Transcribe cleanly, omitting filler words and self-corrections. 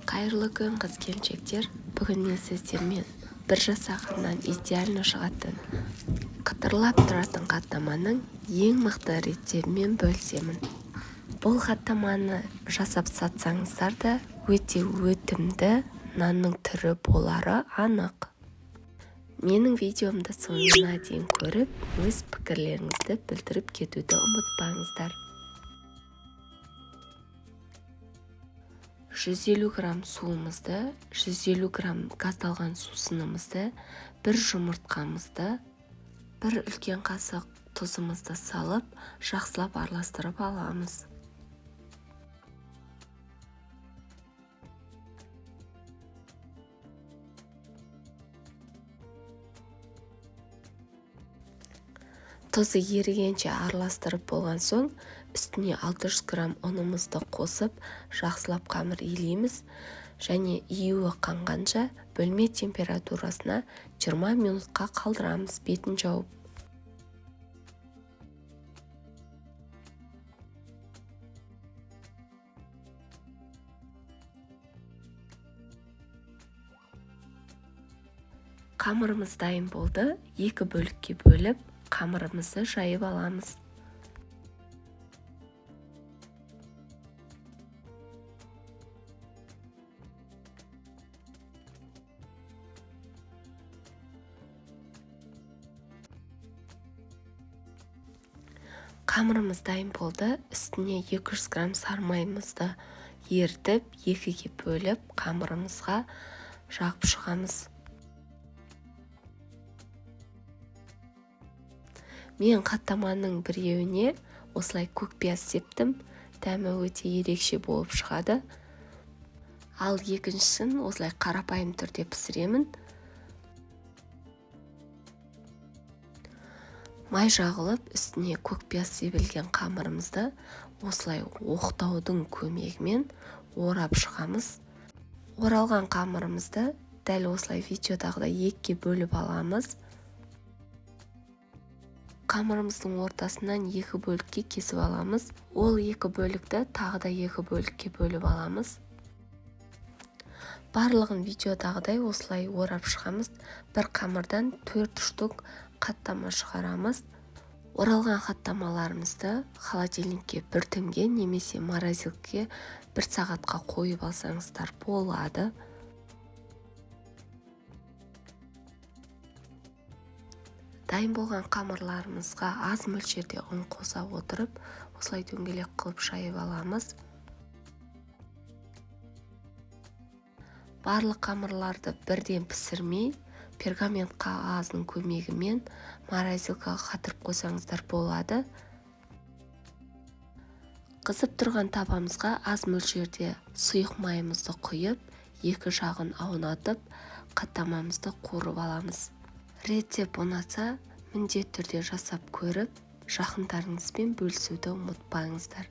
Қайырлы күн қыз-келіншектер, бүгін мен сіздермен бір жасағаннан идеально шығатын қытырлап тұратын хаттаманың ең мықты реттерімен бөлісемін. Бұл хаттаманы жасап сатсаңыздар да өте өтімді нанның түрі болары анық. Менің видеомды соңына дейін көріп, өз пікірлеріңізді білдіріп кетуді ұмытпаңыздар. 150 грамм суымызды, 150 грамм газдалған сусынымызды, бір жұмыртқамызды, бір үлкен қасық тұзымызды салып, жақсылап араластырып аламыз. Тұзы ерігенше араластырып болған соң, үстіне 600 грамм ұнымызды қосып, жақсылап қамыр илейміз және июі қанғанша бөлме температурасына 20 минутқа қалдырамыз, бетін жауып. Қамырымыз дайын болды, 2 бөлікке бөліп, қамырымызды жайып аламыз. Қамырымыз дайын болды, үстіне 200 грамм сармайымызды ертіп, 2-ге бөліп, қамырымызға жағып шығамыз. Мен хаттаманың біреуіне осылай көкпияз септім, дәмі өте ерекше болып шығады. Ал екіншісін осылай қарапайым түрде пісіремін. Май жағылып, үстіне көкпияз себілген қамырымызды осылай оқтаудың көмегімен орап шығамыз. Оралған қамырымызды дәл осылай видеодағыдай 2-ге бөліп аламыз. Қамырымыздың ортасынан 2 бөлікке кесіп аламыз. Ол 2 бөлікті тағы да 2 бөлікке бөліп аламыз. Барлығын видеодағыдай осылай орап шығамыз. Бір қамырдан 4 штук хаттама шығарамыз. Оралған хаттамаларымызды холодильникке 1 түнге немесе морозилкеге 1 сағатқа қойып алсаңыздар болады. Дайын болған қамырларымызға аз мөлшерде ұн қоса отырып, осылай дөңгелек қылып жайып аламыз. Барлық қамырларды бірден пісірмей, пергамент қағазының көмегімен морозилкаға қатырып қойсаңыздар болады. Қызып тұрған табамызға аз мөлшерде сұйық майымызды құйып, 2 жағын аунатып, хаттамамызды қуырып аламыз. Рецепт ұнаса, міндетті түрде жасап көріп, жақындарыңызбен бөлісуді ұмытпаңыздар.